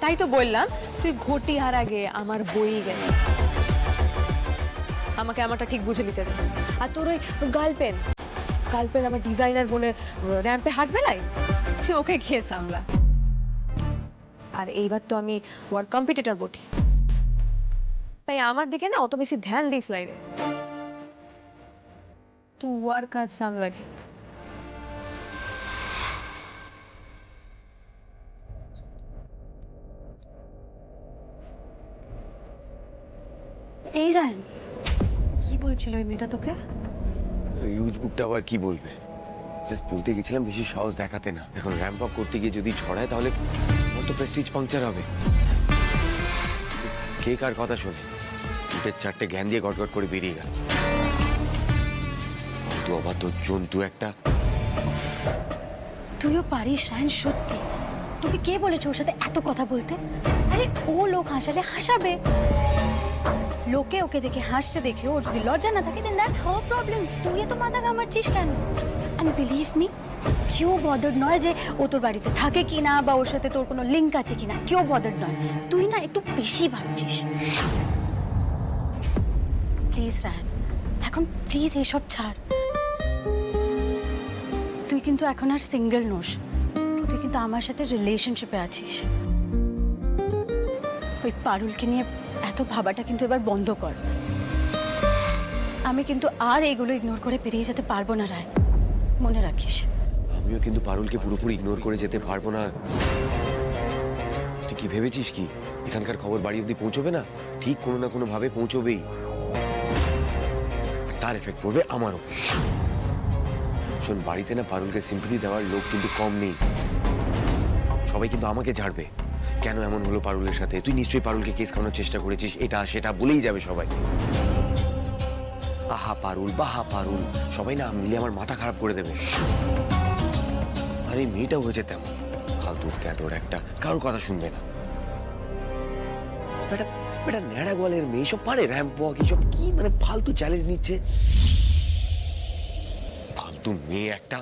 তাই তো বললাম তুই ঘটি হার আগে আমার বই গেছে, আমাকে আমারটা ঠিক বুঝে নিতে দে। আর তোর ওই গার্লপেন আমার ডিজাইনার বলে র্যাম্পে হাঁটবে নাই, তুই ওকে গিয়ে সামলা। আর এইবার তো আমি ওয়ার্ড কম্পিটিটর বটি, তাই আমার দিকে না অত বেশি ধ্যান দিস নাই রে, তুই ওয়ার কাজ সামলাবি। এই রায়ন কি বলছিল ওই মেয়েটা তোকে? ইউজ বুকটা আবার কি বলবে, জাস্ট বলতে গেছিলাম বেশি সাহস দেখাতে না, এখন র্যাম্প আপ করতে গিয়ে যদি ছড়ায় তাহলে আমার তো প্রেস্টিজ পাংচার হবে। কে কার কথা শোনে, উঠে চারটে জ্ঞান দিয়ে গটগট করে বেরিয়ে গেল। তো আবার তোর জন্তু একটা। তুইও পারিস রায়ন, সত্যি। তোকে কে বলেছে ওর সাথে এত কথা বলতে? আরে ও লোক হাসালে হাসাবে, লোকে ওকে দেখে হাসছে দেখে ওর যদি লজ্জা না থাকে দেন দ্যাটস হার প্রবলেম। তুই এত মাথা ঘামাচ্ছিস কেন? এন্ড বিলিভ মি, কেউ বদার্ড নয় যে ও তোর বাড়িতে থাকে কিনা বা ওর সাথে তোর কোনো লিঙ্ক আছে কিনা, কেউ বদার্ড নয়। তুই না একটু বেশি ভাবছিস। প্লিজ রায়ন, এখন প্লিজ এইসব ছাড়। তুই কিন্তু এখন আর সিঙ্গেল নোস, তুই কিন্তু আমার সাথে রিলেশনশিপে আছিস। ওই পারুলকে নিয়ে এত ভাবাটা কিন্তু এবার বন্ধ কর। আমি কিন্তু আর এগুলো ইগনোর করে পেরিয়ে যেতে পারবো না রায়, মনে রাখিস। আমিও কিন্তু পারুলকে পুরোপুরি ইগনোর করে যেতে পারবো না। তুই কি ভেবেছিস কি এখানকার খবর বাড়ি অব্দি পৌঁছবে না? ঠিক কোনো না কোনো ভাবে পৌঁছবেই, তার এফেক্ট পড়বে আমারও। শোন, বাড়িতে না পারুলকে সিম্পথি দেওয়ার লোক কিন্তু কম নেই, সবাই কিন্তু আমাকে ঝাড়বে। কেন এমন হলো পারুলের সাথে, তুই নিশ্চয়ই পারুলকে কেস খাওয়ানোর চেষ্টা করেছিস, এটা সেটা বলেই যাবে সবাই। আহা পারুল, বাহা পারুল, সবাই না মিলে আমার মাথা খারাপ করে দেবে। আর এই মেয়েটাও হয়েছে তেমন, ফালতু ক্যাদর একটা, কারোর কথা শুনবে না। বেটা ন্যাড়া গোয়ালের মেয়ে, সব পারে র্যাম্প ওয়াক, এসব কি মানে ফালতু চ্যালেঞ্জ নিচ্ছে, ফালতু মেয়ে একটা।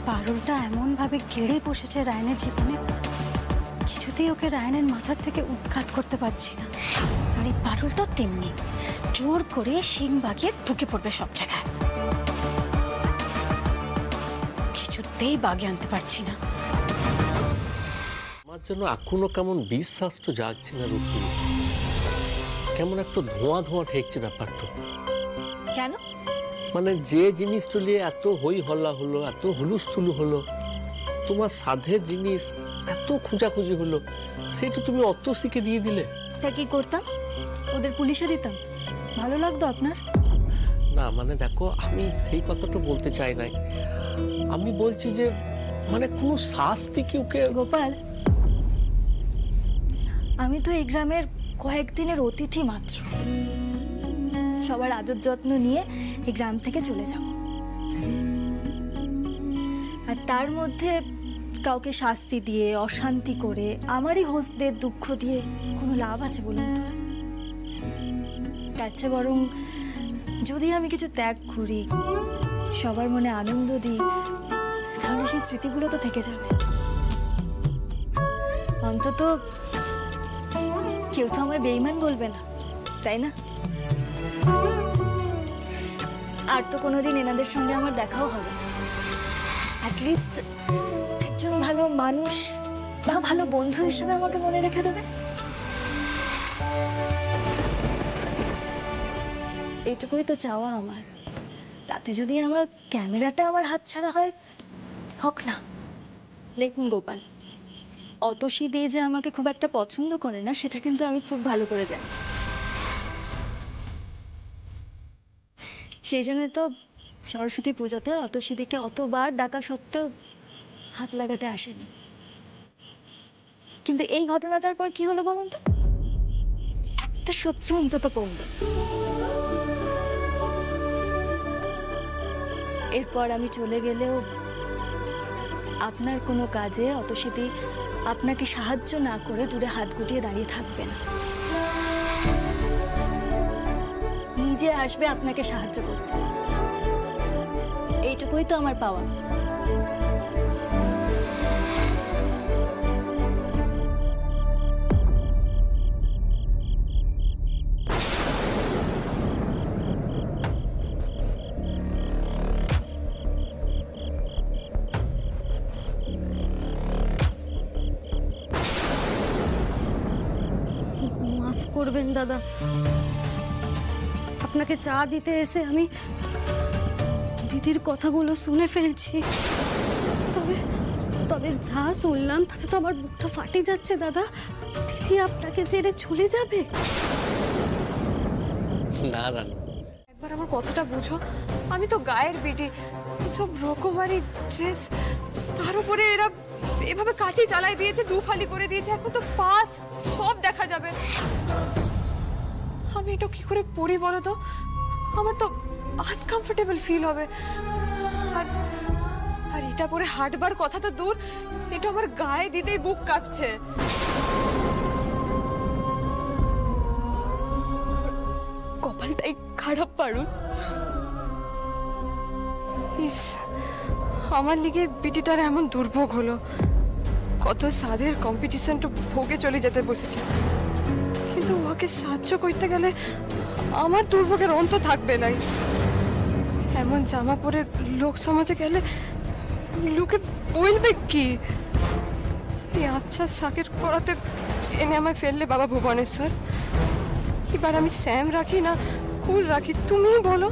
পারুলটা এমন ভাবে গেড়ে বসেছে রায়নের জীবনে, কিছুতেই ওকে রায়নের মাথার থেকে উৎখাত করতে পারছি না। আর এই পারুলটা তেমনি, জোর করে শিং বাগিয়ে ঢুকে পড়বে সব জায়গায়, কিছুতেই বাগে আনতে পারছি না। আমার জন্য এখনো কেমন বিশ্বাস তো জাগছে না রূপী, কেমন একটা ধোঁয়া ধোঁয়া ঠেকছে ব্যাপারটা। কেন? মানে যে জিনিসটা নিয়ে এত হই হল্লা হলো, এত হুলুস্থুলু হলো, তোমার সাধের জিনিস এত খোঁজাখুঁজি হলো, সেটা তুমি অত শিখে দিয়ে দিলে। তা কি করতাম? ওদের পুলিশে দিতাম? ভালো লাগতো আপনার? না মানে দেখো, আমি সেই কথাটা বলতে চাই নাই, আমি বলছি যে মানে কোনো শাস্তি কি ওকে। গোপাল, আমি তো এই গ্রামের কয়েকদিনের অতিথি মাত্র, সবার আদর যত্ন নিয়ে এই গ্রাম থেকে চলে যাব, আর তার মধ্যে কাউকে শাস্তি দিয়ে অশান্তি করে আমারই হোস্টদের দুঃখ দিয়ে কোনো লাভ আছে বলুন তো? তার চেয়ে বরং যদি আমি কিছু ত্যাগ করি, সবার মনে আনন্দ দিই, তাহলে সেই স্মৃতিগুলো তো থেকে যাবে। অন্তত কেউ তো আমায় বেঈমান বলবে না, তাই না? আর তো কোনোদিন এনাদের সঙ্গে আমার দেখাও হবে, অ্যাটলিস্ট একজন ভালো মানুষ বা ভালো বন্ধু হিসেবে আমাকে মনে রেখে দেবে। এইটুকুই তো চাওয়া আমার। তাতে যদি আমার ক্যামেরাটা আমার হাতছাড়া হয়, হোক না। দেখুন গোপাল, অতসী দিয়ে যে আমাকে খুব একটা পছন্দ করে না সেটা কিন্তু আমি খুব ভালো করে জানি। সেই জন্য তো সরস্বতী পুজোতে অতসীদিকে অতবার ডাকা সত্ত্বেও হাত লাগাতে আসেনি। কিন্তু এই ঘটনাটার পর কি হলো বলুন তো? একটা শত্রু অন্তত কমবে। এরপর আমি চলে গেলেও আপনার কোনো কাজে অতসীদি আপনাকে সাহায্য না করে দূরে হাত গুটিয়ে দাঁড়িয়ে থাকবে না। নিজে আসবে আপনাকে সাহায্য করতে। এইটুকুই তো আমার পাওয়া। মাফ করবেন দাদা, আপনাকে চা দিতে এসে আমি দিদির কথাগুলো শুনে ফেলছি। তবে তবে যা শুনলাম তাতে তো আমার বুকটা ফাটে যাচ্ছে দাদা। দিদি আপনাকে ছেড়ে চলে যাবে? না রানী, একবার আমার কথাটা বুঝো, আমি তো গায়ের বেটি, সব রকমারি ড্রেস, তার উপরে এরা এভাবে কাঁচি চালাই দিয়েছে, দুফালি করে দিয়েছে, এখন তো পাস সব দেখা যাবে। আমি এটা কি করে পরি বলো তো? আমার তো আনকমফোর্টেবল ফিল হবে। আর আর এটা পরে হাঁটবার কথা তো দূর, এটা আমার গায়ে দিতেই বুক কাঁপছে। কপালটাই খারাপ পারুন। ইস, আমার লিগে বিটিটার এমন দুর্ভোগ হলো। কত সাধের কম্পিটিশনটা ভোগে চলে যেতে বসেছে, কিন্তু ওকে সাহায্য করতে গেলে আমার দুর্ভোগের অন্ত থাকবে নাই। এমন জামা পরে লোক সমাজে গেলে লোকে বলবে কি? এই আচ্ছা শাকের করাতে এনে আমায় ফেললে বাবা ভুবনেশ্বর। এবার আমি স্যাম রাখি না কুল রাখি, তুমিই বলো।